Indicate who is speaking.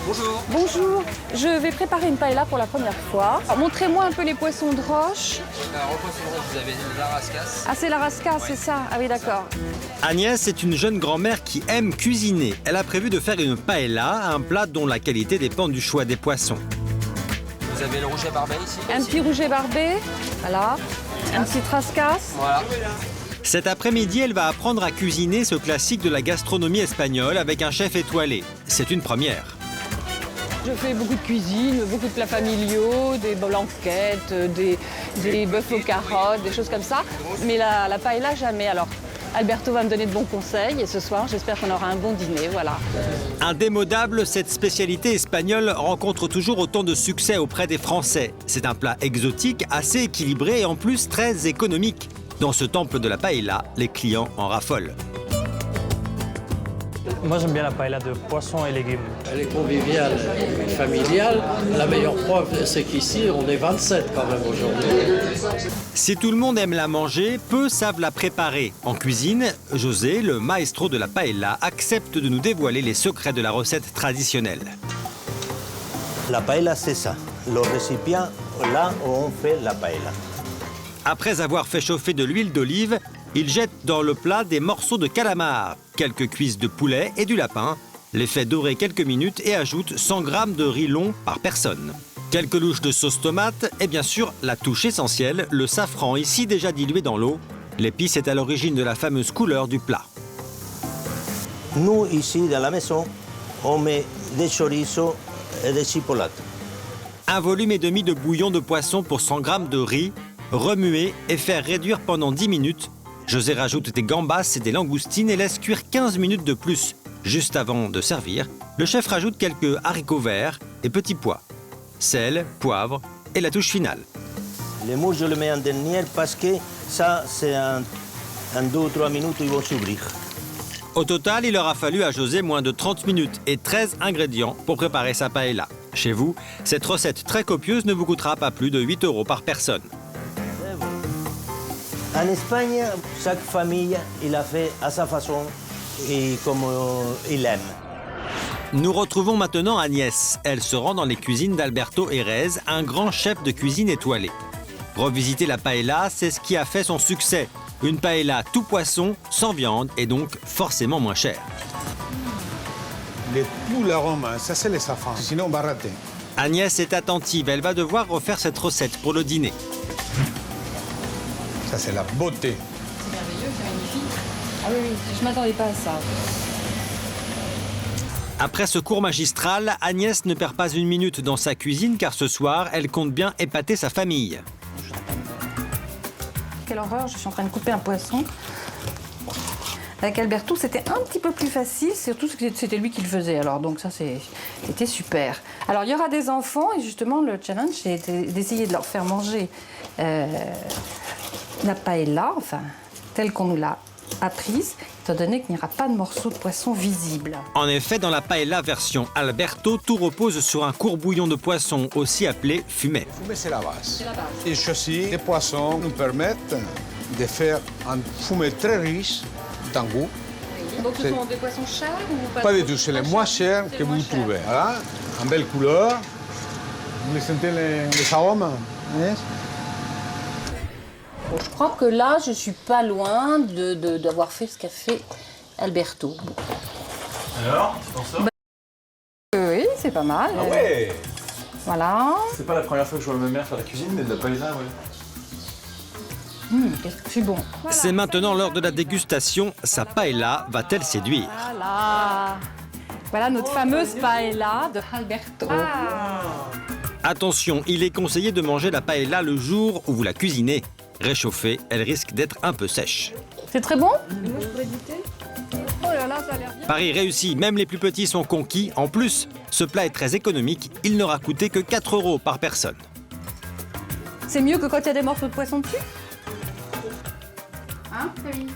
Speaker 1: Bonjour.
Speaker 2: Bonjour, je vais préparer une paella pour la première fois. Montrez-moi un peu les poissons de roche.
Speaker 1: Alors, au poisson rouge, vous avez la rascasse.
Speaker 2: Ah, c'est la rascasse, c'est ça? Ah oui, d'accord.
Speaker 3: Agnès est une jeune grand-mère qui aime cuisiner. Elle a prévu de faire une paella, un plat dont la qualité dépend du choix des poissons.
Speaker 1: Vous avez le rouget barbet ici.
Speaker 2: Un petit rouget barbé, voilà. Un petit rascasse.
Speaker 1: Voilà.
Speaker 3: Cet après-midi, elle va apprendre à cuisiner ce classique de la gastronomie espagnole avec un chef étoilé. C'est une première.
Speaker 2: Je fais beaucoup de cuisine, beaucoup de plats familiaux, des blanquettes, des bœufs aux carottes, des choses comme ça. Mais la paella, jamais. Alors, Alberto va me donner de bons conseils et ce soir, j'espère qu'on aura un bon dîner, voilà.
Speaker 3: Indémodable, cette spécialité espagnole rencontre toujours autant de succès auprès des Français. C'est un plat exotique, assez équilibré et en plus très économique. Dans ce temple de la paella, les clients en raffolent.
Speaker 4: Moi, j'aime bien la paella de poisson et légumes.
Speaker 5: Elle est conviviale et familiale. La meilleure preuve, c'est qu'ici, on est 27 quand même aujourd'hui.
Speaker 3: Si tout le monde aime la manger, peu savent la préparer. En cuisine, José, le maestro de la paella, accepte de nous dévoiler les secrets de la recette traditionnelle.
Speaker 6: La paella, c'est ça. Le récipient là où on fait la paella.
Speaker 3: Après avoir fait chauffer de l'huile d'olive, il jette dans le plat des morceaux de calamar, quelques cuisses de poulet et du lapin, les fait dorer quelques minutes et ajoute 100 g de riz long par personne. Quelques louches de sauce tomate et bien sûr la touche essentielle, le safran ici déjà dilué dans l'eau. L'épice est à l'origine de la fameuse couleur du plat.
Speaker 6: Nous, ici, dans la maison, on met des chorizo et des chipolates.
Speaker 3: Un volume et demi de bouillon de poisson pour 100 g de riz, remuer et faire réduire pendant 10 minutes. José rajoute des gambas et des langoustines et laisse cuire 15 minutes de plus. Juste avant de servir, le chef rajoute quelques haricots verts et petits pois. Sel, poivre et la touche finale.
Speaker 6: Les moules, je les mets en dernier parce que ça, c'est en 2 ou 3 minutes, ils vont s'ouvrir.
Speaker 3: Au total, il aura fallu à José moins de 30 minutes et 13 ingrédients pour préparer sa paella. Chez vous, cette recette très copieuse ne vous coûtera pas plus de 8 € par personne.
Speaker 6: En Espagne, chaque famille, il a fait à sa façon et comme il aime.
Speaker 3: Nous retrouvons maintenant Agnès. Elle se rend dans les cuisines d'Alberto Jerez, un grand chef de cuisine étoilé. Revisiter la paella, c'est ce qui a fait son succès. Une paella tout poisson, sans viande et donc forcément moins chère.
Speaker 7: Tout l'arôme, ça c'est le safran, sinon on va rater.
Speaker 3: Agnès est attentive, elle va devoir refaire cette recette pour le dîner.
Speaker 7: Ça c'est la beauté.
Speaker 2: C'est merveilleux, c'est magnifique. Ah oui, je ne m'attendais pas à ça.
Speaker 3: Après ce cours magistral, Agnès ne perd pas une minute dans sa cuisine car ce soir, elle compte bien épater sa famille.
Speaker 2: Quelle horreur, je suis en train de couper un poisson. Avec Alberto, c'était un petit peu plus facile, surtout que c'était lui qui le faisait. Alors, donc ça, c'était super. Alors, il y aura des enfants et justement, le challenge, c'est d'essayer de leur faire manger la paella, enfin, telle qu'on nous l'a apprise, étant donné qu'il n'y aura pas de morceaux de poisson visibles.
Speaker 3: En effet, dans la paella version Alberto, tout repose sur un court bouillon de poisson, aussi appelé fumet.
Speaker 7: Fumet c'est la base.
Speaker 2: C'est la base.
Speaker 7: Et choisir des poissons nous permettent de faire un fumet très riche d'un goût.
Speaker 2: Donc, ce sont des poissons chers ou
Speaker 7: Pas du tout, c'est les moins chers que vous trouvez. Voilà, en belle couleur. Vous sentez les arômes, Agnès?
Speaker 2: Bon, je crois que là, je suis pas loin d'avoir fait ce qu'a fait Alberto. Bon.
Speaker 4: Alors, tu penses ça?
Speaker 2: Oui, c'est pas mal.
Speaker 4: Ah ouais.
Speaker 2: Voilà.
Speaker 4: C'est pas la première fois que je vois ma mère faire la cuisine, mais de la paella, ouais.
Speaker 2: Qu'est-ce que c'est bon. Voilà.
Speaker 3: C'est maintenant l'heure de la dégustation. Sa paella va-t-elle séduire?
Speaker 2: Voilà. Voilà notre fameuse paella de Alberto.
Speaker 3: Attention, il est conseillé de manger la paella le jour où vous la cuisinez. Réchauffée, elle risque d'être un peu sèche.
Speaker 2: C'est très bon?
Speaker 8: Oh là là, ça a l'air bien.
Speaker 3: Paris réussi, même les plus petits sont conquis. En plus, ce plat est très économique, il n'aura coûté que 4 € par personne.
Speaker 2: C'est mieux que quand il y a des morceaux de poisson dessus?
Speaker 8: Hein, oui.